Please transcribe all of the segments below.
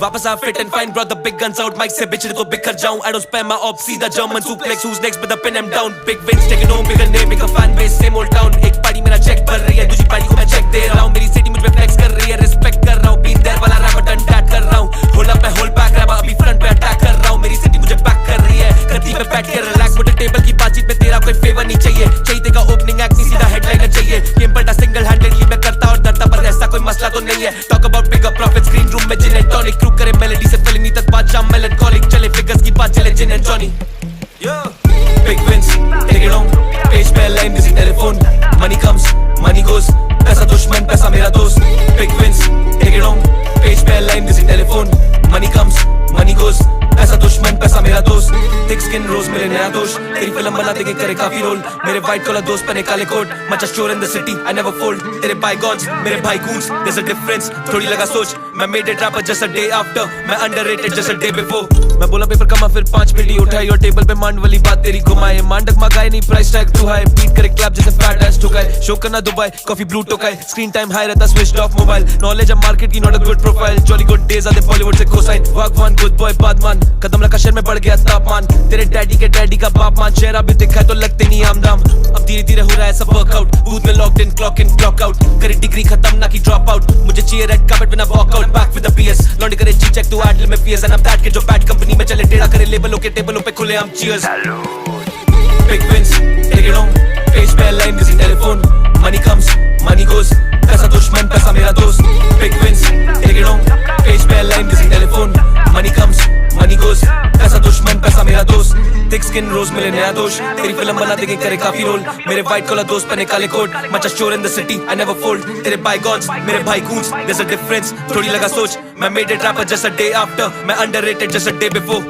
वापस आ fit and fine, brought the big guns out. Mic से बिछड़े तो बिखर जाऊं. I don't spare my ops, सीधा German suplex. Who's next with the pin I'm down. Big wins, take it home, bigger name, bigger fan base, same old town. एक party मेरा check भर रही है, दूसरी पार्टी को मैं check दे रहा हूं. मेरी city मुझ पे flex कर रही है, respect कर रहा हूं. Been there वाला rapper done that कर रहा हूं. Hold up मैं hold back rapper, अभी front पे attack कर रहा हूं. मेरी city मुझे back कर रही है, धरती पे बैठ के relax. मुझे table की बातचीत में तेरा कोई favor नहीं चाहिए. चाहिए तेरा opening act नहीं, सीधा headliner चाहिए. Game पलटा single handedly मैं करता और डरता, पर ऐसा कोई मसला तो नहीं है. Talk about bigger profits, green room में gin and tonic. Crew करे melody से फिल्मी तक बादशाह melancholic. चले figures की बात चले gin and Johnny. Big wins, take it home. Page पे line busy telephone. Money comes, money goes. पैसा दुश्मन, पैसा मेरा दोस्त. Big wins, take it home. Page पे line busy telephone. Money comes, money goes. पैसा दुश्मन, पैसा मेरा दोस्त. Thick skin rose मिले नया दोष. तेरी फिल्म बना देंगे करे काफी रोल. मेरे white collar दोस्त पहने काले coat. Much a sure in the city, I never fold. तेरे bygones, मेरे भाई goons. There's a difference, थोड़ी लगा सोच. मैं made it rapper just a day after. मैं underrated just a day before. मैं बोला पेपर कमा फिर 5 मिली उठाई और टेबल पे मांड वाली बात तेरी घुमाए. मांडक मगाए नहीं price tag too high. Beat करे क्लैप जैसे फैट एस ठुकाए. शो करना दुबई कॉफी ब्लू टोकाए. स्क्रीन टाइम हाई रहता स्विच्ड ऑफ मोबाइल. नॉलेज अब मार्केट की not a good profile. Jolly good days आते बॉलीवुड से कोसाइन. वागवान गुड बॉय बादमान. कदम रखा शहर में बढ़ गया तापमान. तेरे डैडी के डैडी का बाप मान. चेहरा भी दिखा तो लगते नहीं आमदाम. अब धीरे धीरे हो रहा है सब वर्कआउट. बूथ में लॉक्ड इन क्लॉक आउट. करे डिग्री खत्म ना की ड्रॉप आउट. मुझे चाहिए रेड कार्पेट बिना walkout. Back with the PS law and करे जी चेक टू एड में PS. And I am that के जो बैड कंपनी में चले टेढ़ा करे लेबलों के टेबलों पे खुले हम cheers. Big wins, take it home. Page पे line busy telephone. Money comes, money goes. पैसा दुश्मन, पैसा मेरा दोस्त. Big wins, take it home. Page पे line busy telephone. Money comes, money goes. पैसा दुश्मन, पैसा मेरा दोस्त. Thick skin rose मिले नया दोष. तेरी फिल्म बना देंगे करे काफी रोल. मेरे white collar दोस्त पहने काले coat. Much a sure in the city, I never fold. तेरे bygones, मेरे भाई goons. There's a difference, थोड़ी लगा सोच. मैं made it rapper just a day after. मैं underrated just a day before.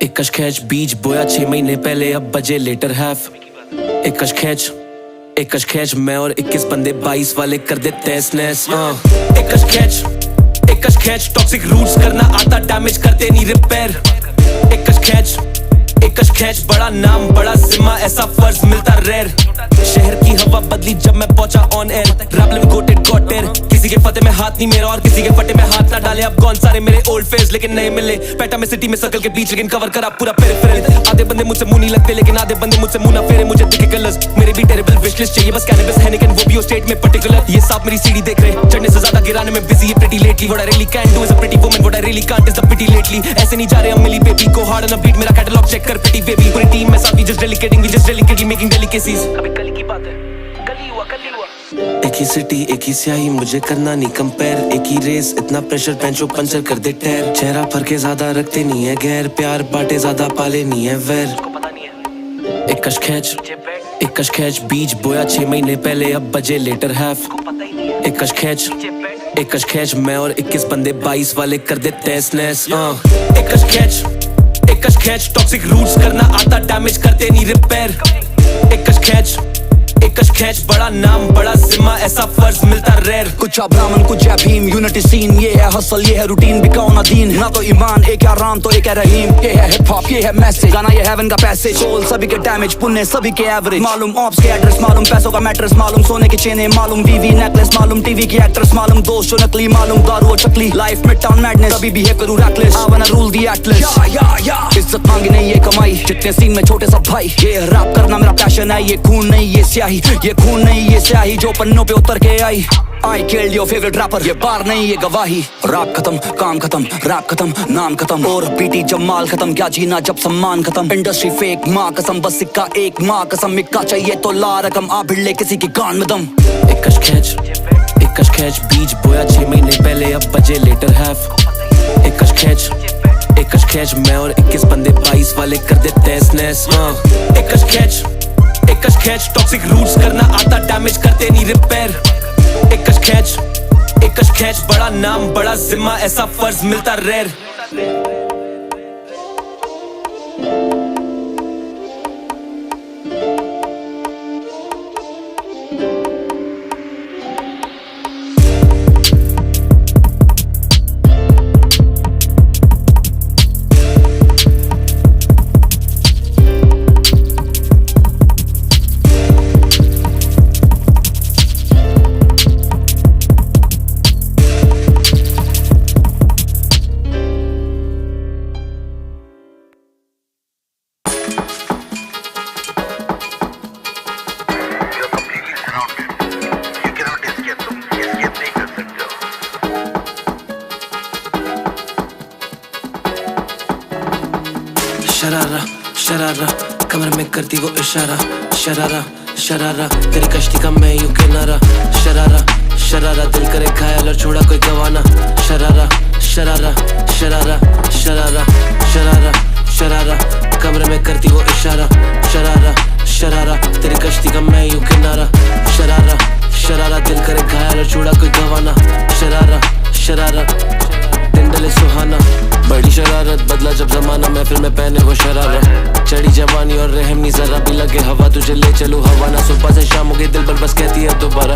एक कश खैच बीज बोया 6 महीने पहले अब बजे लेटर हैफ. एक कश खैच मैं और 21 बंदे 22 वाले कर दे तैस नैस. एक कश खैच टॉक्सिक रूट्स करना आता डैमेज करते नहीं रिपेयर. एक कश खैच बड़ा नाम बड़ा जिम्मा ऐसा फर्ज मिलता रेयर. शहर की हवा बदली जब मैं पहुंचा ऑन एयर. रैप लिव गोटेड गॉटेर. किसी के फतेह में हाथ नहीं मेरा और किसी के फटे में हाथ ना डाले. अब कौन सारे मेरे ओल्ड फेस लेकिन नए मिले. पैटा में सिटी में सर्कल के बीच लेकिन कवर करा पूरा पेरिफेरल. आधे बंदे मुझसे मुंह नहीं लगते लेकिन आधे बंदे मुझसे मुंह ना फेरे. मुझे दिखे कलर्स मेरे भी टेरेबल विश लिस्ट चाहिए बस कैनबिस हैनिकन वो भी ओ स्टेट में पर्टिकुलर. ये साफ मेरी सीढ़ी देख रहे चढ़ने से ज्यादा गिराने में बिजी है pretty lately. What I really can do is a pretty woman. What I really can't is the pity lately. ऐसे नहीं जा रहे हम मिली बेबी को हार्ड ऑन अ बीट. मेरा कैटलॉग चेक कर पिटी बेबी. पूरी टीम में साथ we just delicating making delicacies. अभी कल की बात है कल हुआ. एक ही सिटी एक ही स्याही मुझे करना नहीं कंपेयर. एक ही रेस इतना प्रेशर पेंचो पंचर कर दे टैर. चेहरा फर के ज्यादा रखते नहीं है गैर. प्यार बाटे ज्यादा पाले नहीं है वैर. एक कश खैच बीज बोया 6 महीने पहले अब बजे लेटर हैफ. एक कश खैच मैं और 21 बंदे 22 वाले कर दे तैस नैस. एक कश खैच टॉक्सिक रूट्स करना आता डैमेज करते नहीं रिपेयर. एक कश खैच बड़ा नाम बड़ा जिम्मा ऐसा फर्ज मिलता रेयर. कुछ ब्राह्मण कुछ भीम यूनिटी सीन. ये है हसल ये है रूटीन बिकाओ ना दीन. ना तो ईमान एक है राम तो एक है रहीम. ये है हिप हॉप ये है मैसेज. गाना ये हेवन का पैसेज. सोल सभी के डैमेज पुण्य सभी के एवरेज. मालूम ऑप्स के एड्रेस मालूम पैसों का मैट्रेस मालूम. सोने की चेने मालूम वीवी नेकलेस मालूम. टीवी की एक्ट्रेस मालूम. दोस्त जो नकली मालूम. दारू और चकली लाइफ में टाउन मैडनेस. कभी भी है करूँ reckless. I वांना rule the Atlas. इज्जत मांगी नहीं ये कमाई. जितने सीन में छोटे सब भाई. ये रैप करना मेरा पैशन है. ये खून नहीं ये स्याही. ये खून नहीं ये स्याही जो पन्नों पे उतर के आई. I killed your favorite rapper. ये बार नहीं ये गवाही. रैप खत्म काम खत्म रैप खत्म नाम खत्म. और पीटी जब माल खत्म क्या जीना जब सम्मान खत्म. इंडस्ट्री फेक माँ कसम बस सिक्का एक माँ कसम. इक्का चाहिए तो ला रकम आ भिड़ ले किसी की कान में दम. एक कश खैच बीज बोया 6 महीने पहले अब बजे लेटर हैफ. एक कश खैच मैं और 21 बंदे 22 वाले कर दे तैस नैस. एक कश खैच टॉक्सिक रूट्स करना आता डैमेज करते नहीं रिपेयर. एक कश खैच बड़ा नाम बड़ा जिम्मा ऐसा फर्ज मिलता रेयर. शरारा कमर में करती वो इशारा शरारा शरारा तेरी कश्ती का मैं यूं किनारा शरारा शरारा दिल करे घायल और छोड़ा कोई गवाना शरारा शरारा शरारा शरारा शरारा शरारा कमरे में करती वो इशारा शरारा शरारा तेरी कश्ती का मैं यूं किनारा शरारा शरारा दिल करे घायल और छोड़ा कोई गवाना शरारा शरारा दिन डले सुहाना बड़ी शरारत बदला जब जमाना महफिल में पहने वो शरारा चढ़ी जवानी और रहम नहीं जरा भी लगे हवा तुझे ले चलूं हवाना सुबह से शाम हो गई दिल पर बस कहती है दोबारा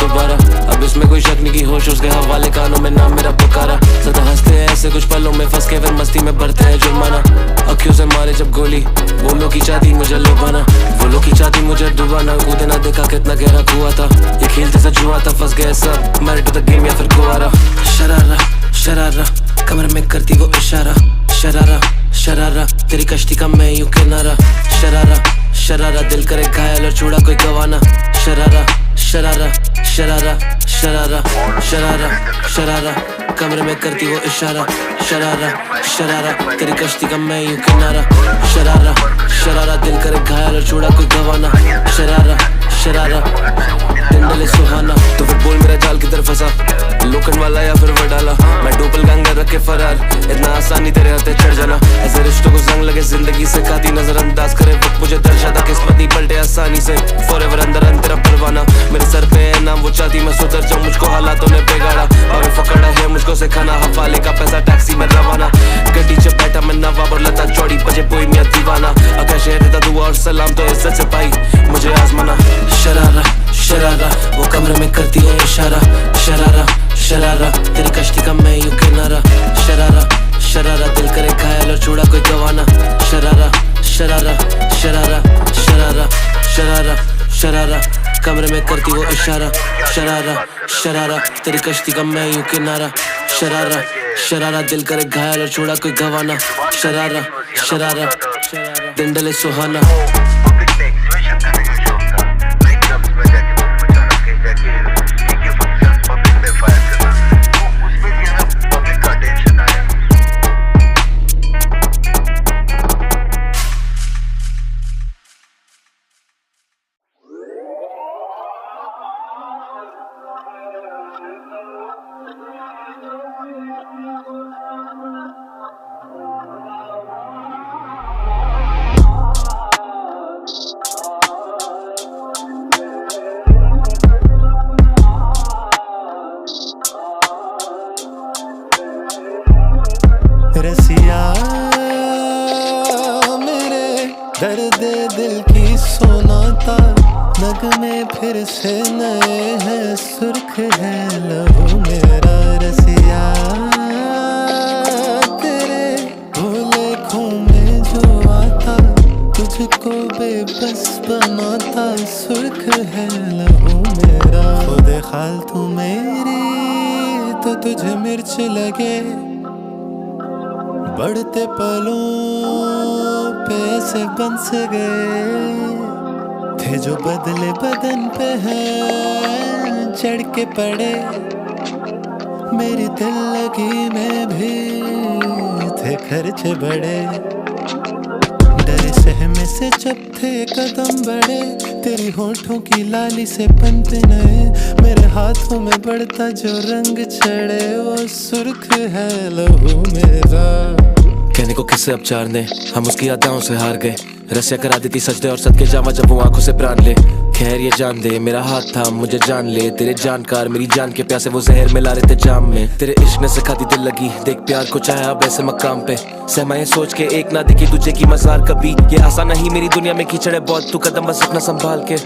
दोबारा अब इसमें कोई शक नहीं की होश उसके हवाले कानों में नाम मेरा पुकारा सदा हंसते हैं ऐसे कुछ पलों में फंस के फिर मस्ती में भरते हैं जुर्माना अखियों से मारे जब गोली वो लोग की चाहती मुझे लुभाना वो लोग की चाहती मुझे डुबाना कूदे ना देखा कितना गहरा कुआं था ये खेल जैसा जुआ था फंस गए सब मैरिड टू द गेम या फिर कुआरा शरारा शरारा कमर में करती वो इशारा शरारा शरारा तेरी कश्ती का मैं यूं किनारा शरारा शरारा दिल करे घायल और छोड़ा कोई गवाना शरारा शरारा शरारा शरारा शरारा शरारा कमरे में करती वो इशारा शरारा शरारा तेरी कश्ती का मैं यूं किनारा शरारा शरारा दिल करे घायल और छोड़ा कोई गवाना शरारा शरारा दिन डले सुहाना तो फिर बोल मेरा जाल किधर फंसा लोखंड वाला या फिर वडाला मैं डोपल गंगा रख के फरार इतना आसानी तेरे हाथे चढ़ जाना ऐसे रिश्तों को जंग लगे जिंदगी से खाती नजरअंदाज करे वक्त मुझे दर्शाता किस्मत नहीं पलटे आसानी से फॉरएवर अंदर तेरा परवाना मेरे सर पे है नाम वो चाहती मैं सुधर जाऊं मुझको हालातों ने बिगाड़ा और पकड़ा है मुझको से खाना हवाले का पैसा टैक्सी में रवाना गड्डी से बैठा मैं नवाब और लता चौड़ी बजे पोई मियां दीवाना अगर शहर देता दुआ और सलाम तो इज्जत से पाई मुझे आजमाना शरारा शरारा वो कमरे में करती है इशारा शरारा शरारा तेरी कश्ती का मैं यूं किनारा शरारा शरारा दिल करे घायल और छोड़ा कोई गवाना शरारा शरारा शरारा शरारा शरारा शरारा कमरे में करती वो इशारा शरारा शरारा तेरी कश्ती का मैं यूं किनारा शरारा शरारा दिल करे घायल और छोड़ा कोई गवाना शरारा शरारा दिन डले सुहाना रसिया मेरे दर्द दिल की सोनाता नगमे फिर से नए हैं सुर्ख है लहू मेरा रसिया तेरे भोले खून में जो आता तुझको बेबस बनाता सुर्ख है लहू मेरा खुद खाल तू मेरी तो तुझे मिर्च लगे बढ़ते पलों पे ऐसे बंस गए थे जो बदले बदन पे हैं चढ़ के पड़े मेरी दिल लगी में भी थे खर्चे बड़े डरे सहमे से जब थे कदम बढ़े तेरी होठों की लाली से बनते नए मेरे हाथों में बढ़ता जो रंग चढ़े वो सुर्ख है लहू मेरा कहने को किससे अब चार ने हम उसकी यादाओं से हार गए रसिया करा देती सजदे और सदके जावा जब वो आंखों से प्राण ले खैर ये जान दे मेरा हाथ था मुझे जान ले तेरे जानकार मेरी जान के प्यासे वो जहर मिला रहे थे जाम में तेरे इश्क ने सिखाती दिल लगी देख प्यार को चाहा अब ऐसे मकाम पे सहमाए सोच के एक ना दिखी तुझे की मजार कभी ये आसान नहीं मेरी दुनिया में कीचड़े बहुत तू कदम बस अपना संभाल के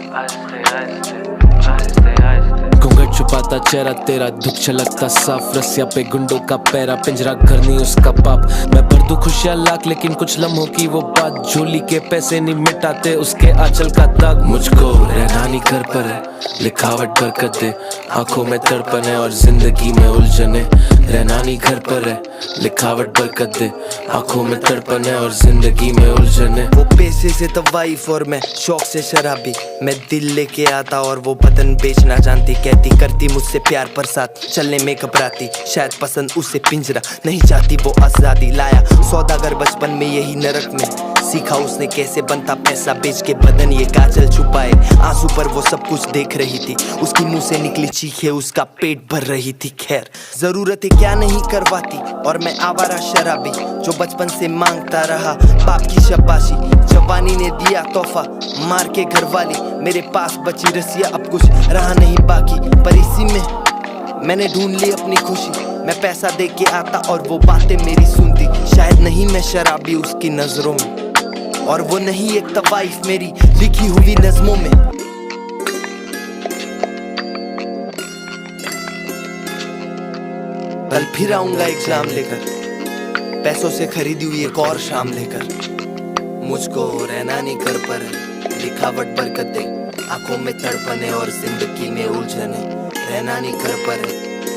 घूंघट छुपाता चेहरा तेरा दुख छलकता साफ रसिया पे गुंडों का पैरा पिंजरा घर नहीं उसका पाप मैं भर दूं खुशियां लाख लेकिन कुछ लम्हों की वो बात झोली के पैसे नहीं मिटाते उसके आंचल का दाग मुझको रहनानी घर पर है लिखावट बरकत दे आंखों में तड़पन है और जिंदगी में उलझने रहनानी घर पर है लिखावट बरकत दे आंखों में तड़पन है और जिंदगी में उलझने वो पैसे से तो वाइफ और मैं शौक से शराबी मैं दिल लेके आता और वो बदन बेचना जानती कहती करती मुझसे प्यार पर साथ चलने में घबराती शायद पसंद उसे पिंजरा नहीं चाहती वो आजादी लाया सौदागर बचपन में यही नरक में सीखा उसने कैसे बनता पैसा बेच के बदन ये काजल छुपाए, आंसू पर वो सब कुछ देख रही थी, उसकी मुंह से निकली चीखे उसका पेट भर रही थी। खैर जरूरतें क्या नहीं करवाती, और मैं आवारा शराबी जो बचपन से मांगता रहा बाप की शाबाशी। जवानी ने दिया तोहफा मार के घरवाली, मेरे पास बची रसिया अब कुछ रहा नहीं बाकी, पर इसी में मैंने ढूंढ ली अपनी खुशी। मैं पैसा दे के आता और वो बातें मेरी सुनती, शायद नहीं मैं शराबी उसकी नजरों में, और वो नहीं एक तवाइफ मेरी लिखी हुई नज़मों में। कल फिर आऊंगा एग्जाम लेकर, पैसों से खरीदी हुई एक और शाम लेकर, मुझको रहना नहीं कर पर लिखावट बरकतें, आंखों में तड़पने और जिंदगी में उलझने। रहना नहीं कर पर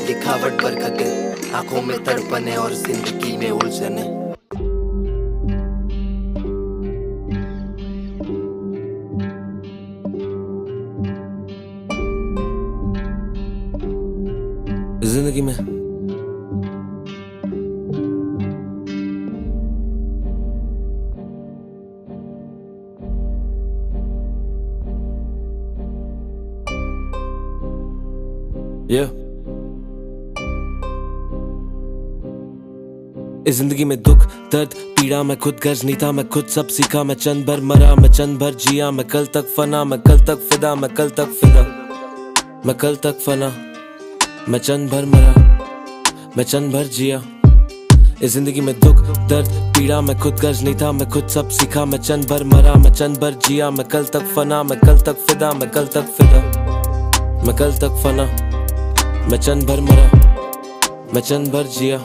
लिखावट बरकतें, आंखों में तड़पने और जिंदगी में उलझने। जिंदगी में इस जिंदगी में दुख दर्द पीड़ा मैं खुद गर्ज नहीं था, मैं खुद सब सीखा, मैं चंद भर मरा, मैं चंद भर जिया, मैं कल तक फना, मैं कल तक फिदा, मैं कल तक फिदा, मैं कल तक फना, मैं चंद भर मरा, मैं चंद भर जिया। इस जिंदगी में दुख दर्द पीड़ा मैं खुद गर्ज नहीं था, मैं खुद सब सीखा, मैं चंद भर मरा, मैं चंद भर जिया, मैं कल तक फना, मैं कल तक फिदा, मैं कल तक फिदा, मैं कल तक फना, मैं चंद भर मरा, मैं चंद भर जिया।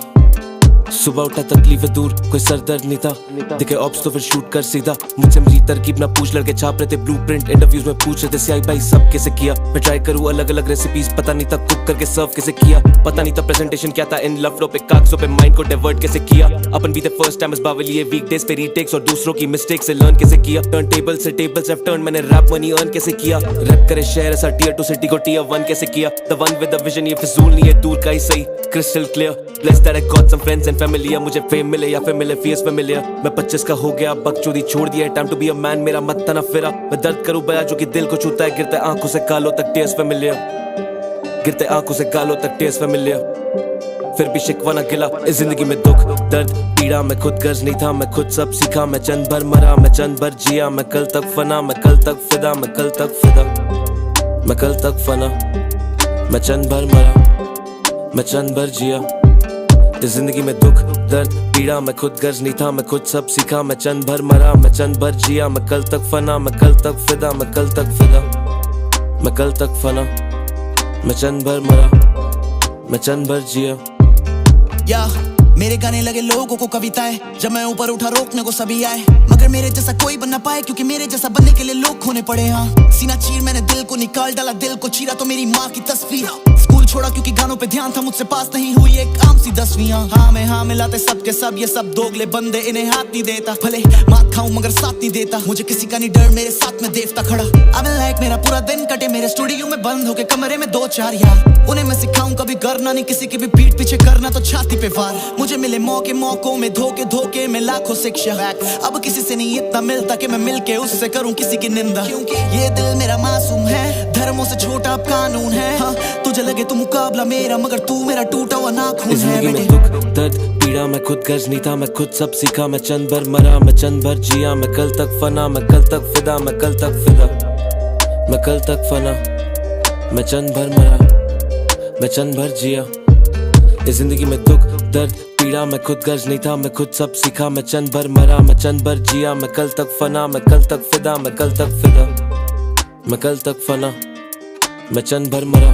सुबह उठा तकलीफें दूर, कोई सर दर्द नहीं था, दिखे ऑप्स तो फिर शूट कर सीधा, मुझसे मेरी तरकीब ना पूछ, लड़के छाप रहे थे ब्लूप्रिंट, इंटरव्यूज में पूछ रहे थे सियाई भाई सब कैसे किया, मैं ट्राई करूँ अलग अलग रेसिपीज, पता नहीं था कुक करके सर्व कैसे किया, पता नहीं था प्रेजेंटेशन क्या था इन लफड़ों पे कागजों पे माइंड को डाइवर्ट कैसे किया, अपन भी थे फर्स्ट टाइम इस बावली ये वीकडेज पे रीटेक्स और दूसरों की मिस्टेक से लर्न कैसे किया, टर्न टेबल से टेबल्स हैव टर्न, मैंने रैप मनी अर्न कैसे किया, रैप करे शहर ऐसा टियर 2 सिटी को टियर 1 कैसे किया, the one with the vision ये फिजूल नहीं है दूर का ही सही, crystal clear, blessed that I got some friends and family, मुझे फेम मिले या फिर मिले फेस फेमिलियर, मैं 25 का हो गया बकचोदी छोड़ दिया, time to be a man मेरा मत तना फिरा, मैं दर्द करूं बया जो कि दिल को छूता है, गिरते आंखों से गालों तक टेस्ट फेमिलियर, गिरते आंखों से गालों तक टेस्ट फेमिलियर, फिर भी शिकवा ना गिला। इस जिंदगी में दुख दर्द पीड़ा मैं खुद गर्ज नहीं था, मैं खुद सब सीखा, मैं चंद भर मरा, मैं चंद भर जिया, मैं कल तक फना, मैं कल तक फिदा, मैं कल तक फिदा, मैं कल तक फना, मैं चंद भर मरा, मैं चंद भर जिया। इस जिंदगी में दुख दर्द पीड़ा मैं खुद गर्ज नहीं था, मैं खुद सब सीखा, मैं चंद भर मरा, मैं चंद भर जिया, मैं कल तक फना, मैं कल तक फिदा, मैं कल तक फिदा, मैं कल तक फना, मैं चंद भर मरा, मैं चंद भर जिया। या मेरे गाने लगे लोगों को कविताएं, जब मैं ऊपर उठा रोकने को सभी आए, मगर मेरे जैसा कोई बन ना पाए, क्योंकि मेरे जैसा बनने के लिए लोग खोने पड़े। हाँ सीना चीर मैंने दिल को निकाल डाला, दिल को चीरा तो मेरी माँ की तस्वीर, स्कूल छोड़ा क्योंकि गानों पे ध्यान था, मुझसे पास नहीं हुई एक आम सी 10वीं। हाँ में हाँ मिलाते सबके सब, ये सब दोगले बंदे, इन्हें हाथ नहीं देता, भले मात खाऊं मगर साथ नहीं देता, मुझे किसी का नहीं डर, मेरे साथ में देवता खड़ा। अब लाइक मेरा पूरा दिन कटे मेरे स्टूडियो में बंद होके, कमरे में 2-4 यार, उन्हें मैं सिखाऊं कभी करना नहीं किसी की भी पीठ पीछे करना, तो छाती पे वार। मुझे मिले मौके मौकों में धोखे धोखे में लाखों शिक्षा, अब किसी से नहीं इतना मिलता कि मैं मिलके उससे करूं किसी की निंदा, क्योंकि ये दिल मेरा मासूम है, धर्मों से छोटा अब कानून है। हाँ तुझे लगे तो मुकाबला मेरा, मगर तू मेरा टूटा हुआ नाखून है बेटे। दुख दर्द पीड़ा मैं खुद गर्ज नहीं था, मैं खुद सब सीखा, मैं चंद भर मरा, मैं चंद भर जिया, मैं कल तक फना, मैं कल तक फिदा, मैं कल तक फिदा, मैं कल तक फना, मैं चंद भर मरा, मैं चंद भर जिया। इस जिंदगी में दुख दर्द पीड़ा मैं खुद गर्ज नहीं था, मैं खुद सब सीखा, मैं चंद भर मरा, मैं चंद भर जिया, मैं कल तक फना, मैं कल तक फिदा, मैं कल तक फिदा, मैं कल तक फना, मैं चंद भर मरा,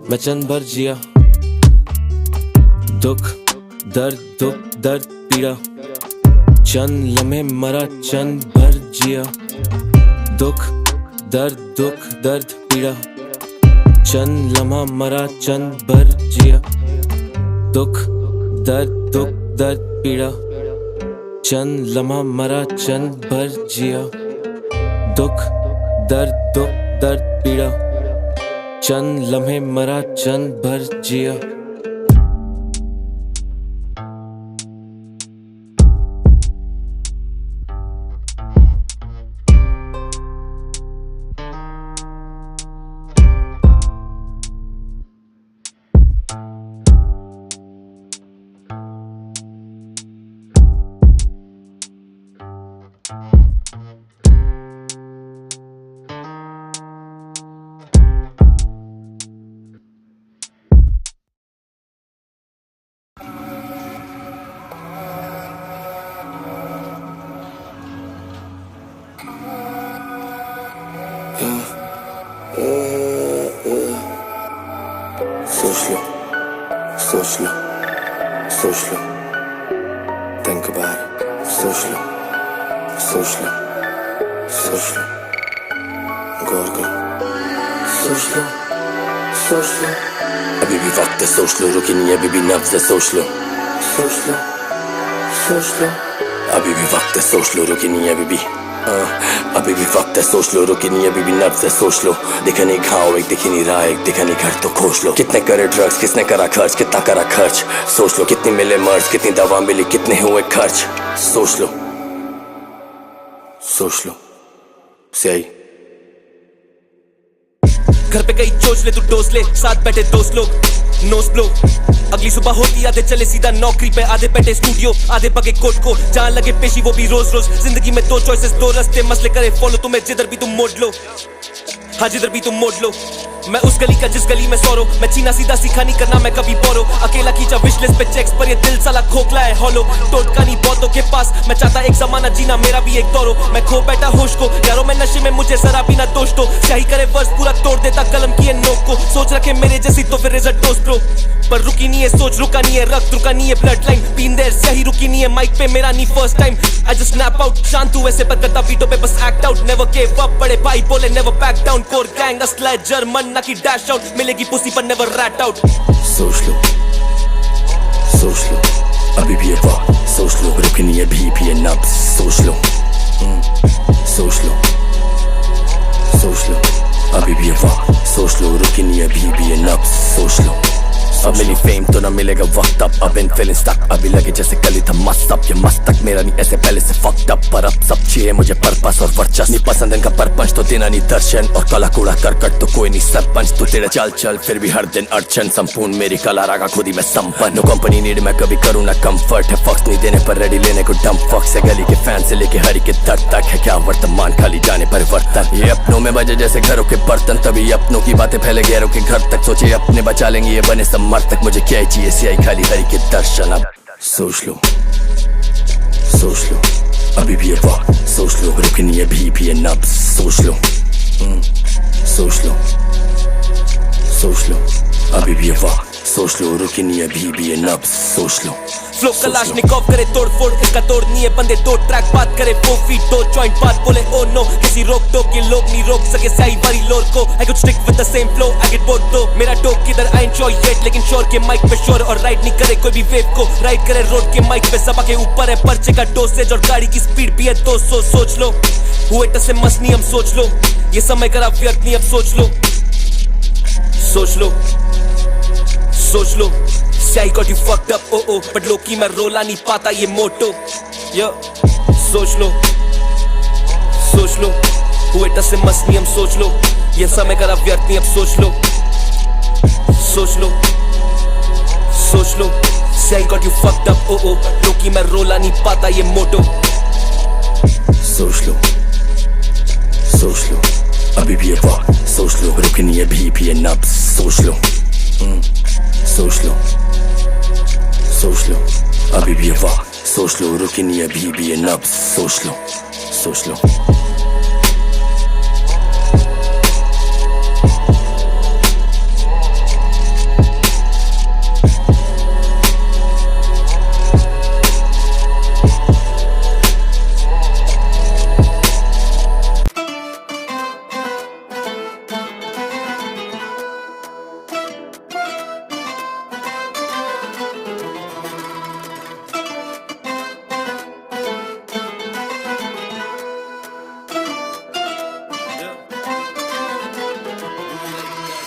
मैं चंद भर जिया। दुख दर्द पीड़ा, चंद लम्हे मरा, चंद भर जिया। दुख दर्द पीड़ा, चंद लम्हा मरा, चंद भर जिया। दुख दर्द पीड़ा, चंद लम्हा मरा, चंद भर जिया। दुख दर्द पीड़ा, चंद लम्हे मरा, चंद भर जिया। सोच लो, सोच लो, think about it. सोच लो, सोच लो, सोच लो, गौर करो, सोच लो, सोच लो, अभी भी वक्त है, सोच लो, रुकी नहीं अभी भी नब्ज़ है, सोच लो, सोच लो, सोच लो, अभी भी वक्त है, सोच लो, रुकी नहीं अभी भी अभी भी वक्त है, सोच लो, रुकी नहीं अभी भी नब्ज़ है, सोच लो, दिखा नहीं घाव एक दिखी नहीं रहा एक दिखा नहीं घर तो खोज लो, कितने करे ड्रग्स किसने करा खर्च कितना करा खर्च, सोच लो, कितनी मिले मर्ज कितनी दवा मिली कितने हुए खर्च, सोच लो, सोच लो, सही। घर पे कहीं चोच ले तू डोज ले, साथ बैठे दोस्त लोग नोस ब्लो, अगली सुबह होती आधे चले सीधा नौकरी पे, आधे बैठे स्टूडियो आधे पके कोट को, जहाँ लगे पेशी वो भी रोज रोज, जिंदगी में दो चॉइसेस दो रस्ते, मसले करे फॉलो तुम्हें जिधर भी तुम मोड़ लो, हाँ जिधर भी तुम मोड़ लो, मैं उस गली का जिस गली में सौरो, मैं चीना सीधा सीखा नहीं करना मैं कभी बोरो, अकेला खींचा विश लिस्ट पे चेक्स पर ये दिल साला खोखला है हॉलो, टोटका नहीं बहुतों के पास, मैं चाहता एक जमाना जीना मेरा भी एक दौरो, मैं खो बैठा होश को, यारों में नशे में मुझे जरा भी ना दोष दो, सही करे वर्स पूरा तोड़ देता कलम की नोक को, सोच रखे मेरे जैसी तो फिर इज अ डोज ब्रो, पर रुकी नहीं है सोच रुका नहीं है रक्त रुका नहीं है ब्लड लाइन, बीन देयर सही रुकी नहीं है माइक पे मेरा नहीं first time, I just snap out शांत हुए से पर करता बीटों पे बस act out, never give up बड़े भाई बोले never back down, core gang असला जर्मन ना की डैश आउट, मिलेगी पुसी पर नेवर रैट आउट, सोच लो, सोच लो, अभी भी ये वक्त, सोच लो, रुकी नहीं है भी ये नब्ज़, सोच लो, सोच लो, सोच लो, अभी भी ये वक्त, सोच लो, रुकी नहीं है भी ये नब्ज़, सोच लो, अब मिली फेम तो ना मिलेगा वक्त अब इन फीलिंग स्टक, अभी लगे जैसे कली था मस्त अब ये मस्तक मेरा नहीं ऐसे पहले से फक्ड अप, पर अब सब चाहिए मुझे पर्पस और वर्चस्व, नहीं पसंद इनका परपंच तो देना नहीं दर्शन, और कला कूड़ा करकट तो कोई नहीं सरपंच, तो तेरा चल चल फिर भी हर दिन अड़चन, संपूर्ण मेरी कला रागा खुद ही मैं संपन्न, नो कंपनी नीड मैं कभी करूँ ना कम्फर्ट है, फक्स नहीं देने पर रेडी लेने को डम फक्स है, गली के फैन से लेके हरी के दर तक है क्या वर्तमान खाली जाने परिवर्तन, ये अपनों में बजे जैसे घरों के बर्तन, तभी अपनों की बातें फैले गैरों के घर तक, सोचे अपने बचा लेंगे ये बने समर्थक, मुझे क्या ही चाहिए सियाही खाली हरी के दर्शन, अब सोच लो, सोच लो, अभी भी ये वक्त, सोच लो, रुकी नहीं है भी ये नब्ज़, सोच लो, सोच लो, सोच लो, अभी भी ये वक्त, सोच लो, रुकी नहीं है भी ये नब्ज़, सोच लो, फ्लो कलाशनिकोव करे तोड़ फोड़, इसका तोड़ नहीं है बंदे दो ट्रैक बात करे 4 फीट 2 जॉइंट बात बोले ओ नो, किसी रोक टोक के लोग नहीं रोक सके सही वाली लोर को, I could stick with the same flow I get bored दो, मेरा टोक किधर आई एंजॉय येट, लेकिन शोर के माइक पे शोर और राइड नहीं करे कोई भी वेव को, राइड करे रोड के माइक पे सबा के ऊपर है पर्चे का डोसेज, और गाड़ी की स्पीड भी है 200, सोच लो, हुए टसे मस्त नहीं हम सोच लो, ये समय करा व्यर्थ नहीं अब सोच लो, सोच लो, सोच लो, I got you fucked up, oh oh, but low key मैं रोला नहीं पाता ये मोटो, yo, सोच लो, सोच लो, हुए टसे मस्त नहीं हम सोच लो, ये समय करा व्यर्थ नहीं अब सोच लो, सोच लो, सोच लो, I got you fucked up, oh oh, low key मैं रोला नहीं पाता ये मोटो, सोच लो, सोच लो, अभी भी ये वक्त, सोच लो, रुकी नहीं है भी ये नब्ज़, सोच लो, सोच लो, सोच लो, अभी भी ये वक्त, सोच लो, रुकी नहीं है भी ये नब्ज़, सोच लो, सोच लो।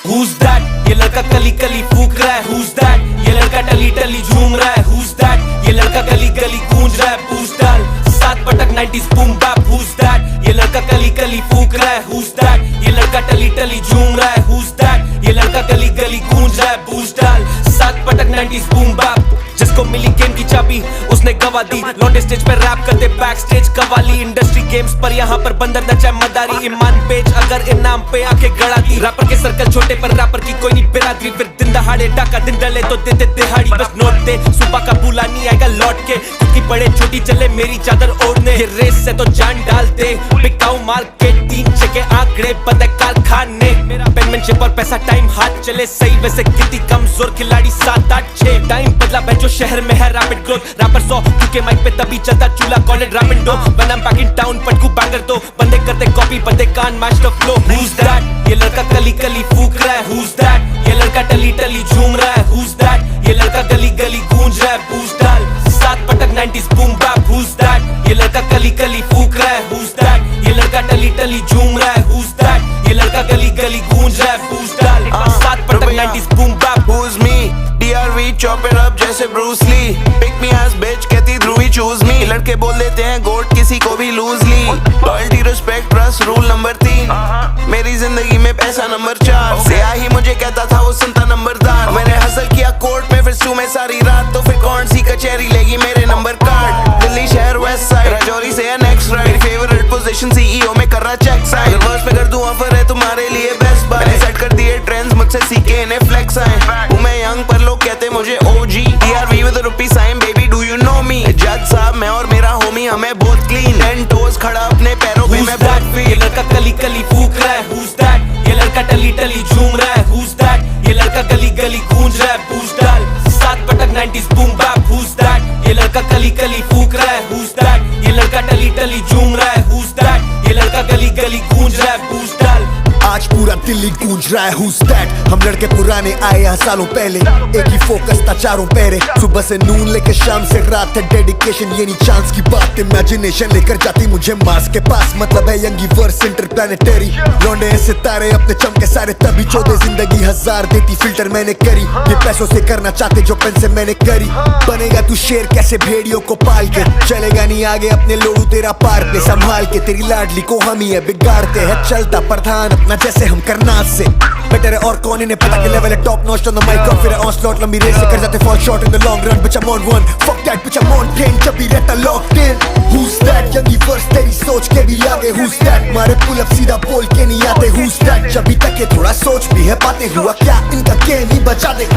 Who's that? ये लड़का कली कली फूक रहा है Who's that? ये लड़का टली टली झूम रहा है Who's that? ये लड़का गली गली गूंज रहा है बूस्ट डाल 7 पटक 90s boom bap Who's that? ये लड़का कली कली फूक रहा है Who's that? ये लड़का टली टली झूम रहा है Who's that? ये लड़का गली गली गूंज रहा है बूस्ट डाल 7 पटक 90s बूम बैप जिसको मिली गेम की चाबी उसने गवा दी लौंडे स्टेज पे रैप करते back stage qawwali industry games पर यहाँ पर बंदर नचा मदारी ईमान पेज अगर इनाम पे आके गड़ा दी रैपर के सर्कल छोटे पर रैपर की कोई नहीं बिरादरी फिर दिन दहाड़े डाका दिन डले तो दे दे दिहाड़ी बस नोट दे सुबह का बुला नहीं आएगा लौट के क्योंकि बड़े छोटी चले मेरी चादर ओढ़ने ये रेस से तो जान डालते बिकाऊ मार्केट 3 छके आंकड़े पता कारखाने मेरा पेनमेनशिप और पैसा टाइम हाथ चले सही वैसे कितनी कमजोर खिलाड़ी 7 8 6 टाइम बदला बेंचो शहर में है रैपिड ग्रोथ रैपर 100 क्योंकि माइक पे तभी चलता चूल्हा कॉलेज रामिंडो when I'm back in town पटकू बैंगर तो बंदे करते कॉपी बंदे कान match the flow who's that ये लड़का कली कली फूक रहा है who's that ये लड़का टली टली झूम रहा है who's that ये लड़का गली गली गूंज रहा है बूस्ट डाल 7 पटक 90s boom bap who's that ये लड़का कली कली फूक रहा है who's that ये लड़का टली टली झूम रहा है who's that ये लड़का गली गली गूंज रहा है बूस्ट डाल 7 पटक 90s boom bap Who's me? DRV chop it up जैसे Bruce Lee Pick me as bitch कहती ध्रुवी choose me लड़के बोल देते हैं गोट किसी को भी loosely Loyalty respect trust rule number 3 मेरी जिंदगी में पैसा नंबर 4 सिया ही मुझे कहता था वो सुनता नंबरदार मैंने हसल किया कोर्ट में फिर सू में सारी रात तो फिर कौन सी कचहरी लेगी मेरे नंबर कार्ड दिल्ली शहर वेस्ट साइड राजौरी से नेक्स्ट राइड मेरी फेवरेट पोजीशन CEO में कर रहा चेक साइड अगर वर्ष पे कर दूं ऑफर है तुम्हारे लिए बेस्ट बाय मैंने सेट कर दिए ट्रेंड्स मुझसे सीखे इन्हें फ्लेक्स आए हूं मैं यंग पर लोग कहते मुझे OG DRV with a rupee sign baby do you know me जज साहब मैं और मेरा होमी हमें बहुत क्लीन 10 toes खड़ा अपने पैरों पे मैं बहुत ये लड़का कली कली फूक रहा है who's that ये लड़का टली टली झूम रहा है who's that ये लड़का गली गली गूंज रहा है बूस्ट डाल 7 पटक 90s boom bap who's that ये लड़का कली कली फूक रहा है who's that ये लड़का टली टली झूम रहा है who's that ये लड़का गली गली गूंज रहा है बूस्ट डाल आज पूरा दिल्ली गूंज रहा है who's that हम लड़के पुराने आए यहाँ सालों पहले एक ही फोकस था चारों पैरे सुबह से नून लेकर शाम से रात है डेडिकेशन ये नहीं चांस की बात इमेजिनेशन लेकर जाती मुझे मार्स के पास मतलब है यंगी वर्स इंटरप्लैनेटरी लौंडे हैं सितारे अपने चमके सारे तभी 14 जिंदगी 1000 देती फिल्टर मैंने करी ये पैसों से करना चाहते जो पेन से मैंने करी बनेगा तू शेर कैसे भेड़ियों को पाल के चलेगा नहीं आगे अपने लोड़ू तेरा पार पे संभाल के तेरी लाडली को हम ही है बिगाड़ते हैं चलता प्रधान अपना जैसे हम करना से बेटर है और कौन इन्हें पता के लेवल है top notch on the mic और फिर ऑन स्लॉट लंबी रेस से कर जाते fall short in the long run bitch I'm on one fuck that bitch I'm on 10 जब भी रहता locked in who's that यंगी वर्स तेरी सोच के भी आगे who's that मारे पुल अप सीधा बोल के नहीं आते who's that जब भी तक ये थोड़ा सोच भी है पाते हुआ क्या इनका गेम ही बचा दे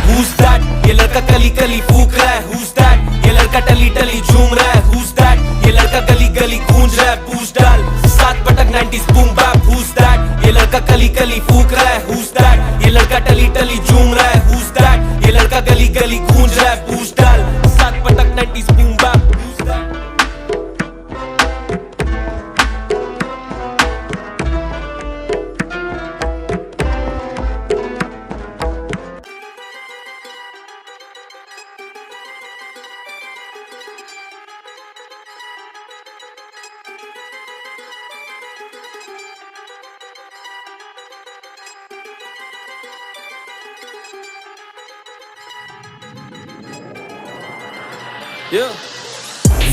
who's that ये लड़का कली कली फूक रहा है who's that ये लड़का टली टली झूम रहा है who's that ये लड़का गली गली गूंज रहा है बूस्ट डाल 7 पटक 90s boom bap who's that ये लड़का कली कली फूक रहा है who's that ये लड़का टली टली झूम रहा है who's that ये लड़का गली गली गूंज रहा है बूस्ट डाल 7 पटक 90s boom bap who's that Yeah.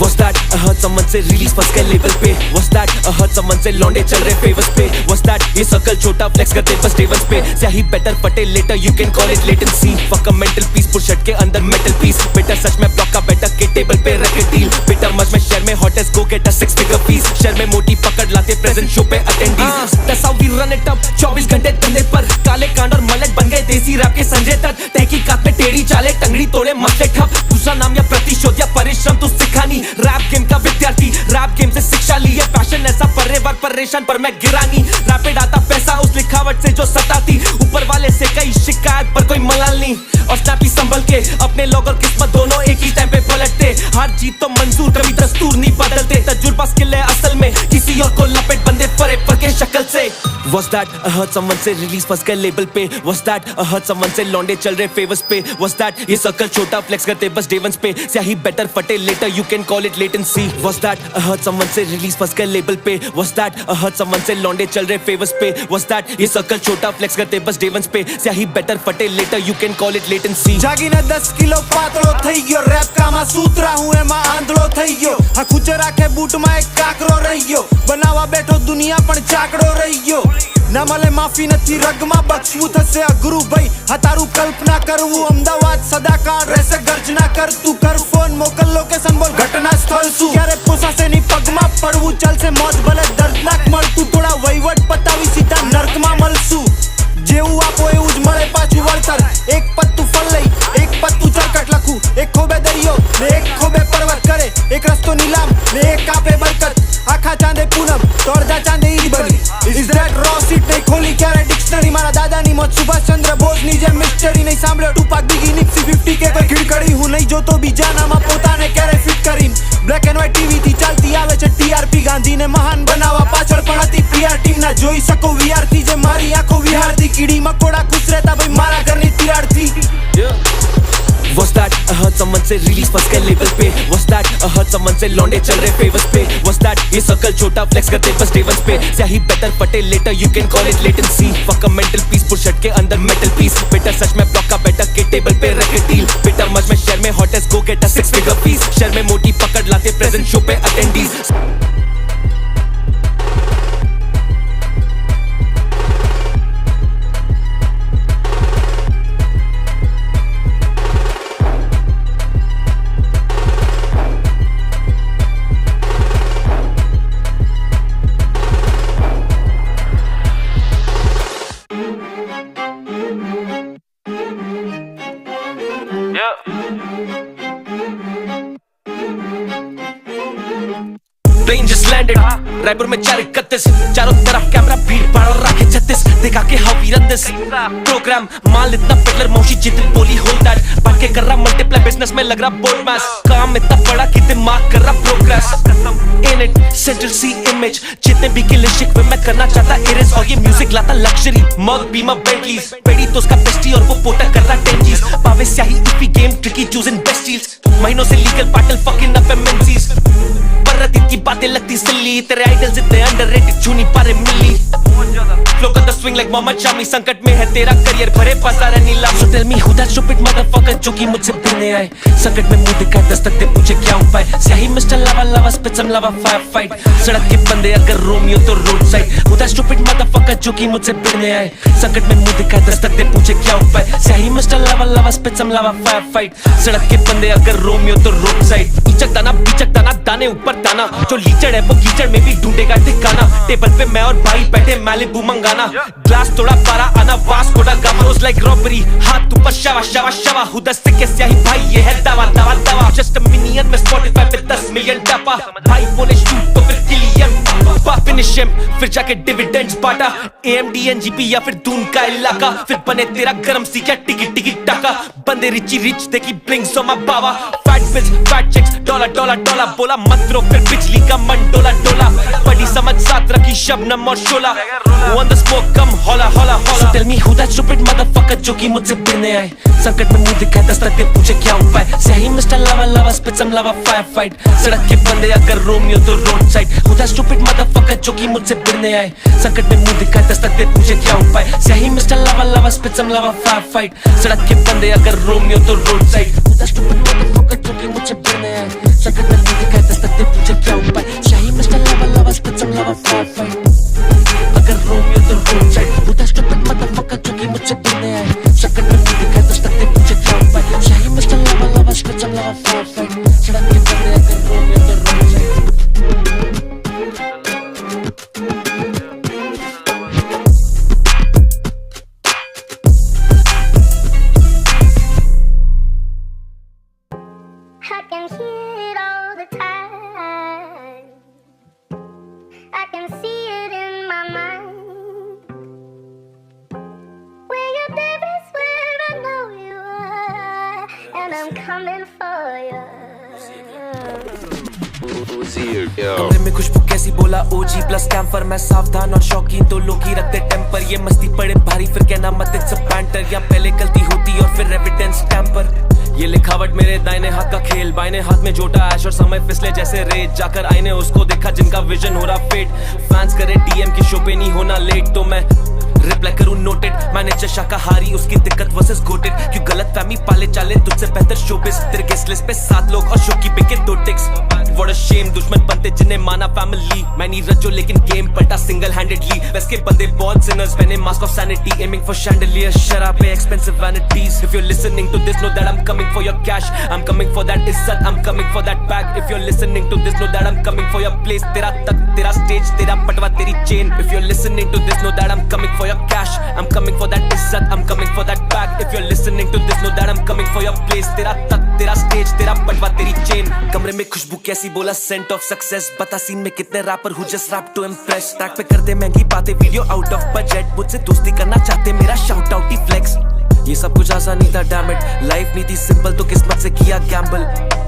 Was that I heard someone say release first के लेवल पे Was that I heard someone say लौंडे चल रहे फेवर्स पे Was that ये सर्कल छोटा फ्लेक्स करते बस डेवंस पे स्याही बेटर फटे letter you can call it latency Fuck a mental piece push shirt के अंदर मेटल पीस बेटर सच में ब्लॉक का बेटर के टेबल पे रखे डील बेटर मच में शहर में hottest go get a 6 figure piece शहर में मोटी पकड़ लाते प्रेजेंट शो पे attendees That's how we run it up 24 घंटे धंधे पर काले कांड और मलट बन गए देसी रैप के संजय तक तहकीकात में टेढ़ी चाले टंगड़ी तोड़े मसले ठप दूसरा नाम या प्रतिशोध या परिश्रम तो सिखानी रैप गेम का विद्यार्थी रैप गेम से शिक्षा ली है पैशन ऐसा परिवार परेशान पर मैं गिरानी रैपिड आता पैसा उस लिखावट से जो सताती ऊपर वाले से कई शिकायत पर कोई मलाल नहीं और स्नैपी संभल के अपने लोग और किस्मत दोनों एक ही टाइम पे पलटते हार जीत तो मंजूर कभी दस्तूर नहीं बदलते तजुर्बा स्किल है असल में किसी और को लपेट बंदे फरे पर के शक्ल से Was that I heard someone say release फंस गए लेबल पे Was that I heard someone say लौंडे चल रहे फेवर्स पे Was that ये सर्कल छोटा फ्लेक्स करते बस डेवंस पे स्याही बेटर फटे letter you can call it latency Was that I heard someone say release फंस गए लेबल पे Was that I heard someone say लौंडे चल रहे फेवर्स पे Was that ये सर्कल छोटा फ्लेक्स करते बस डेवंस पे स्याही बेटर फटे letter you can call it latency જાગીને 10 કિલો પાતળો થઈ ગયો રેપ કામાં સૂત્રા હું એમાં આંધળો થઈ ગયો આ ખૂચે રાખે બૂટમાં એક કાકરો રહી ગયો બનાવવા બેઠો દુનિયા પણ ચાકડો રહી ગયો ના મળે માફી નથી રગમાં બક્ષવું થશે અઘરું ભાઈ હા તારું કલ્પના કરવું અમદાવાદ સદાકાળ રહેશે ગર્જના કર તું કર ફોન મોકલ લોકેશન બોલ ઘટના સ્થળ શું ક્યારે પોસાશે ની પગમાં પડવું ચાલશે મોત ભલે દર્દનાક મળતું થોડા વહીવટ પતાવી સીધા નર્કમાં મળશું જેવું આપો એવું જ મળે પાછું વળતર निप्सी 50 के कोई खिड़कड़ी हूँ नहीं जो तो भी जाना मा पोता ने क्यारे फिट करीन ब्लैक एंड व्हाइट टीवी थी चालती आवे छे टीआरपी गांधी ने महान बनावा पाछळ पण હતી પીઆર ટીમ ના જોઈ શકો વીઆર થી જે મારી આંખો વિહારતી કીડી મકોડા ખુશ રહેતા ભાઈ મારા ઘરની તિરાડ थी Was that I heard someone say release first के लेवल पे Was that I heard someone say लौंडे चल रहे फेवर्स पे Was that ये सर्कल छोटा फ्लेक्स करते बस डेवंस पे स्याही बेटर फटे letter you can call it latency Fuck a mental piece push हट के अंदर मेटल पीस बेटर सच में ब्लॉक का बेटर के टेबल पे रखे डील बेटर मच में शहर में hottest go get a 6 figure piece शहर में मोटी पकड़ लाते प्रेजेंट शो पे attendees plane just landed Raipur में 431 चारों तरफ कैमरा भीड़ भाड़ रखे 36 देखा के how we run this program माल इतना पेडलर मौसी जितनी बोली होल दैट बात के कर रहा मल्टीप्लाई बिजनेस में लग रहा बोर्ड मैस काम इतना बड़ा कि दिमाग कर रहा progress in it central see image जितने भी किले शिकवे मैं करना चाहता इरेज और ये म्यूजिक लाता लग्जरी मॉल बीमा बेंटलीज पेड़ी तो उसका पेस्टी और वो पोटा कर रहा 10 G's पावे स्याही iffy game tricky choosing best deals महीनों से legal battle fucking up MNCs पररतीत की बातें लगती सिल्ली तेरे आइडल्स इतने अंडररेटेड छूनी पारे मिली फ्लो कर the swing like Mohammed Shami संकट में है तेरा करियर भरे पसारा नीला so tell me who that stupid motherfucker जो कि मुझसे भिड़ने आए संकट में मुंह दिखाए दस्तक दे पूछे क्या उपाय स्याही मिस्टर लावा लावा स्पिट सम लावा फायर फाइट सड़क के बंदे अगर रोमियो तो road side who that stupid motherfucker जो कि मुझसे भिड़ने आए संकट में मुंह दिखाए दस्तक दे पूछे क्या उपाय स्याही मिस्टर लावा लावा स्पिट सम लावा फायर फाइट सड़क के बंदे अगर रोमियो तो रोड साइड बीचक दाना दाने ऊपर दाना जो लीचड़ है वो कीचड़ में भी ढूंढेगा ठिकाना टेबल पे मैं और भाई बैठे मैलिबू मंगाना ग्लास थोड़ा पारा आना वास कोड़ा गामा रोज लाइक रॉबरी हाथ ऊपर शवा शवा शवा हु दस के स्याही भाई ये है दवा दवा दवा जस्ट अ मिनियन में स्पॉटिफाई पे 10 मिलियन टापा भाई बोले शूट तो फिर किलियन फिनिश हिम फिर जाके डिविडेंड्स बांटा AMD NGP या फिर दून का इलाका फिर बने तेरा गरम सी क्या टिकी टिकी टाका बंदे रिची रिच देखी ब्लिंक्स ऑन माय बाबा fat bitch fat chicks dollar dollar dollar बोला मत रो फिर बिजली का मन डोला डोला बड़ी समझ साथ रखी शबनम और शोला on the smoke come holla holla holla tell me who that stupid motherfucker जो कि मुझसे भिड़ने आए संकट में मुंह दिखाए दस्तक दे पूछे क्या उपाय सही मिस्टर लावा लावा स्पिट सम लावा फायर फाइट सड़क के बंदे अगर रोमियो तो road side who that stupid motherfucker जो कि मुझसे भिड़ने आए संकट में मुंह दिखाए दस्तक दे पूछे क्या उपाय सही मिस्टर लावा लावा स्पिट सम लावा फायर फाइट सड़क के बंदे अगर रोमियो तो road side who that stupid motherfucker जो कि मुझसे भिड़ने आए संकट में मुंह दिखाए दस्तक दे पूछे क्या उपाय सही मिस्टर लावा लावा स्पिट सम लावा फायर फाइट अगर रोमियो तो road side who that stupid motherfucker जो कि मुझसे भिड़ने आए संकट में मुंह दिखाए दस्तक दे पूछे क्या उपाय सही मिस्टर लावा लावा स्पिट सम लावा फायर फाइट सड़क के बंदे अगर रोमियो तो road side I can hear it all the time. I can see it in my mind. Where your there is where I know you are, and I'm coming for you. कमरे में खुशबू कैसी बोला OG plus camper मैं सावधान और शौकीन तो लोग ही रखते टेम्पर ये मस्ती पड़े भारी फिर कहना मत इट्स अ बैंटर या पहले गलती होती और फिर एविडेंस टैम्पर ये लिखावट मेरे दाहिने हाथ का खेल बाइने हाथ में जोटा ऐश और समय फिसले जैसे रेत जाकर आईने उसको देखा जिनका विजन हो रहा फेट फैंस करे DM की शो पे नहीं होना लेट तो मैं रिप्लाई करूं नोटेड मैनेजर शाकाहारी उसकी दिक्कत वर्सेस गोटेड क्यों गलत फहमी पाले चाले तुझसे बेहतर शोबिस तेरे गेस्ट लिस्ट पे 7 लोग और शो की बिके 2 टिक्स व्हाट अ शेम दुश्मन बनते जिन्हें माना फैमिली मैं नहीं रजो लेकिन गेम पलटा सिंगल हैंडेडली वैसे के बंदे बहुत सिनर्स पहने mask of sanity aiming for chandelier शराबे expensive vanities if you are listening to this know that I am coming for your cash I am coming for that इज्जत I am coming for that bag if you are listening to this know that I am coming for your place तेरा तक तेरा stage तेरा पटवा तेरी chain if you are listening to this know that I am coming for your cash I'm coming for that izzat, I'm coming for that bag If you're listening to this, know that I'm coming for your place तेरा तक, तेरा stage, तेरा पटवा, तेरी chain कमरे में खुशबू कैसी बोला scent of success बता सीन में कितने rapper who just rap to impress track पे कर दे महंगी बातें वीडियो out of budget मुझसे दोस्ती करना चाहते मेरा shout out ही flex ये सब कुछ आसान नहीं था डैम इट, लाइफ नहीं थी सिंपल तो किस्मत से किया गैम्बल।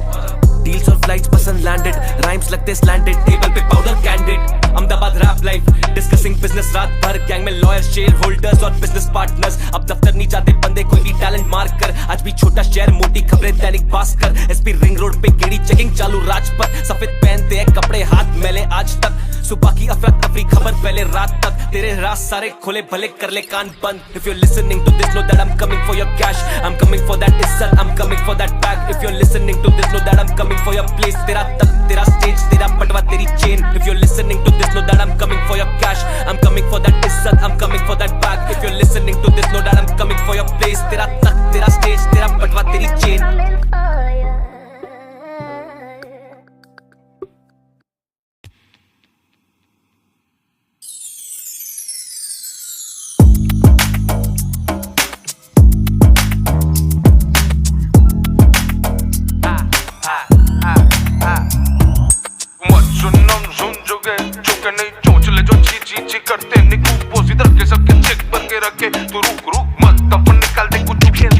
डील्स और फ्लाइट्स पसंद लैंडेड, राइम्स लगते स्लैंडेड, टेबल पे powder candid. Ahmedabad rap life, discussing business रात भर, गैंग में लॉयर्स, शेयर होल्डर्स और बिजनेस पार्टनर्स। अब दफ्तर नहीं जाते बंदे, कोई भी टैलेंट मार्क कर। आज भी छोटा शहर, मोटी खबरें, Dainik Bhaskar. SP ring road पे गेड़ी चेकिंग चालू राजपथ, सफेद पहनते हैं कपड़े, हाथ मैले आज तक। सुबह की अफरा तफरी खबर पहले रात तक, तेरे राज सारे खोले भले कर ले कान बंद। If you're listening to this, know that I'm coming for your cash, I'm coming for that izzat, I'm coming for that bag. If you're listening to this, know that I'm coming for your place, तेरा तक, तेरा stage, तेरा पटवा, तेरी chain. If you're listening to this, know that I'm coming for your cash, I'm coming for that izzat, I'm coming for that bag. If you're listening to this, know that I'm coming for your place, तेरा तक, तेरा stage, तेरा पटवा, तेरी chain. Coming for you. नहीं चोंच ले जो ची ची ची करते निकू पोज इधर के सबके चेक भर के रखे तू रुक रुक मत अपन निकाल दे कुछ खेल।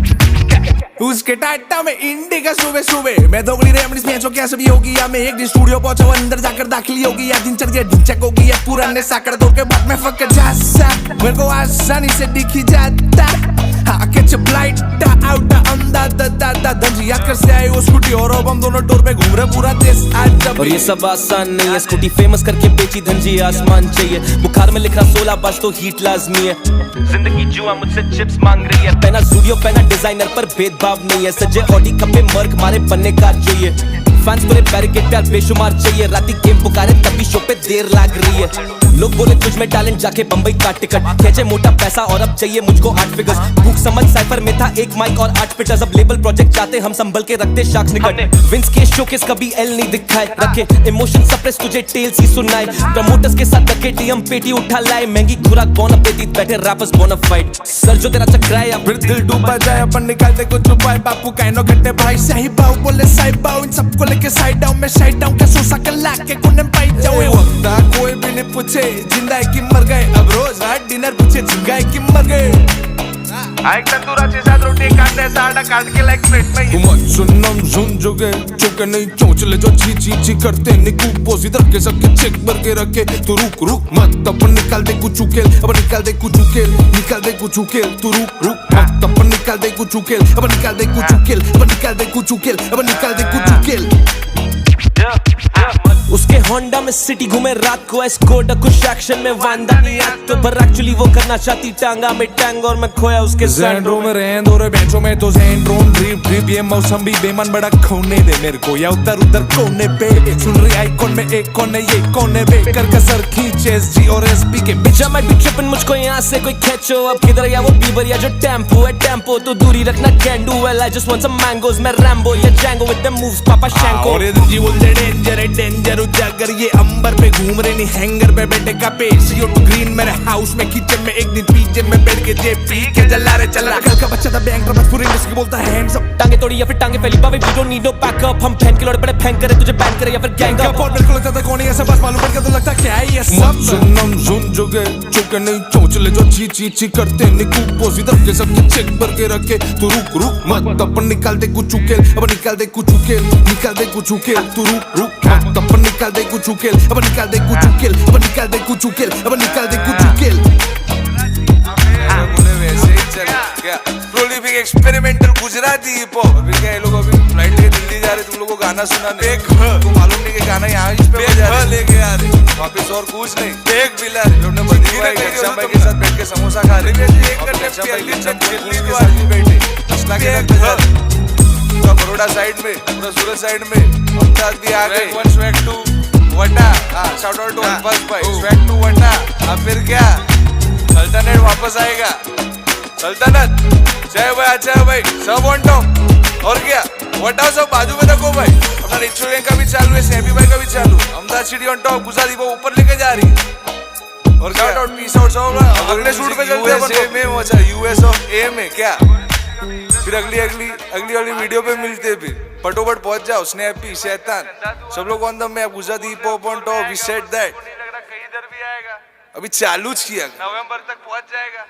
उसके टाटा में इंडिका सुबह सुबह मैं दोगली रे अपनी स्नेचो क्या सभी होगी या मैं एक दिन स्टूडियो पहुंचा अंदर जाकर दाखिली होगी या दिनचर्या ढिंचक होगी या पुराने साकड़ दौड़ के बाद में फक जासा मेरे को आसानी से दिखी जाता हाँ कैच अ फ्लाइट आउट अंदा दा धंजिया कर से आए वो स्कूटी और अब हम दोनों डोर पे घूम रहे पूरा देश आज। और ये सब आसान नहीं है, स्कूटी फेमस करके बेची धंजी आसमान चाहिए। बुखार में लिखा 16 बस तो हीट लाजमी है। जिंदगी जुआ मुझसे चिप्स मांग रही है, पहना स्टूडियो पहना डिजाइनर पर भेदभाव नहीं है। सजे ऑडी खपे मर्क मारे बनने का चाहिए, फैंस पूरे बैरिकेड प्यार बेशुमार चाहिए। राती गेम पुकारे तभी शो पे देर लग रही है। लोग बोले तुझ में टैलेंट जाके बंबई का टिकट खेचे मोटा पैसा और अब चाहिए मुझको 8 फिगर्स। भूख समझ साइफर में था एक माइक और 8 पिटर्स, अब लेबल प्रोजेक्ट चाहते हम संभल के रखते शार्क्स निकट। विंस के शोकेस कभी एल नहीं दिखाए रखे, इमोशन सप्रेस तुझे टेल्स ही सुनाए। प्रमोटर्स के साथ रखे टीएम पेटी उठा लाए, महंगी खुराक बोना पेटी बैठे रैपर्स बोना फाइट। सर जो तेरा चकराए या फिर दिल डूबा जाए अपन निकालते कुछ छुपाए बापू कहनो घटे भाई सही बाऊ बोले साई बाऊ इन सबको लेके साइड डाउन में साइड डाउन का सोसा कर लाके कोने पाई जाओ। वक्ता कोई भी नहीं पूछे जिंदा है कि मर गए, अब रोज रात डिनर पूछे जिंदा है कि मर गए। एक तंदूराचे साथ रोटी काटते साड़ा काट के लाइक प्लेट में तुम सुनम सुन जोगे चुके नहीं चोंच ले जो ची ची ची करते निकू पोज इधर के सबके चेक भर के रखे तू रुक रुक मत अपन निकाल दे कुछ उकेल अब निकाल दे कुछ उकेल निकाल दे कुछ उकेल तू रुक रुक मत अपन निकाल दे कुछ उकेल अब निकाल दे कुछ उकेल अब निकाल दे कुछ उकेल अब निकाल दे कुछ उकेल। उसके होंडा में सिटी घूमे रात को एस्कोर्ट, कुछ एक्शन में वांदा नहीं एक्ट पर एक्चुअली वो करना चाहती टांगा में टैंग और मैं खोया उसके ज़ेंड्रो में रेंद और बेंचो में तो ज़ेंड्रोन ड्रीप ड्रीप ये मौसम भी बेमन बड़ा खोने दे मेरे को या उधर उधर कोने पे सुन रही आइकॉन में एक कोने ये कोने पे कर कसर खींचे एसजी और एसपी के बीच मैं भी ट्रिपन मुझको यहाँ से कोई खेचो अब किधर या वो बीबर या जो टेम्पो है टेम्पो तो दूरी रखना can do well I just want some mangoes मैं रैम्बो या जैंगो विद द मूव्स पापा शैंको और ये जी बोल दे डेंजर है डेंजर उजागर ये अंबर पे घूम रहे नहीं हैंगर पे बैठे का पे CO2 ग्रीन मेरे हाउस में किचन में एक दिन पीछे में बैठ के जे पी के जला रहे चल रहा कल का बच्चा था बैंक पर पूरी इंडस्ट्री बोलता है हैंड्स अप टांगे तोड़ी या फिर टांगे फैली पावे we don't need no backup हम फैन के लौड़े पड़े फैंक करे तुझे बैन करे या फिर गैंग अप और मेरे को लगता था कौन है ऐसा बस मालूम पड़ गया तो लगता क्या है ये सब सुनम सुन जोगे चुके नहीं चोंच ले जो ची ची ची करते निकू पोज इधर के सबके चेक भर के रखे तू रुक रुक मत अपन निकाल दे कुछ उकेल अब निकाल दे कुछ उकेल निकाल दे कुछ उकेल तू रुक रुक मत अपन निकाल दे कुछ उकेल अब निकाल दे कुछ उकेल अब निकाल दे कुछ उकेल अब निकाल दे कुछ उकेल। वैसे ही चल क्या prolific experimental Gujarati hip hop अभी क्या ये लोग अभी फ्लाइट लेके दिल्ली जा रहे तुम लोगों को गाना सुना देख तुम मालूम नहीं कि गाना यहाँ इस पे बजा रहे लेके आ रहे वापस और कुछ नहीं देख बिला जो ने बंदी भाई भाई के साथ बैठ के समोसा खा रहे थे एक करने पहली दिल्ली तो आदमी बैठे 10 लाख का बड़ोड़ा साइड में पूरा सूरत साइड में अहमदाबाद भी आ गए वन स्वैग टू वटा शाउट आउट टू बस भाई स्वैग टू वटा अब फिर क्या सल्तनत वापस आएगा सल्तनत जय भाई अच्छा है भाई सब ऑन टॉप और क्या वटा सब बाजू में रखो भाई अपना रिचुअल गैंग का भी चालू है सेबी भाई का भी चालू Ahmedabad city on top Gujarati वो ऊपर लेके जा रही है और शाउट आउट पीस आउट सब अगले शूट पे चलते हैं यूएसए में अच्छा यूएस और ए में क्या फिर अगली वीडियो पे मिलते हैं फिर फटोफट पहुंच जाओ स्नैपी शैतान सब लोग on the map Gujarati hip hop on top we said that अभी चालू किया नवंबर तक पहुंच जाएगा।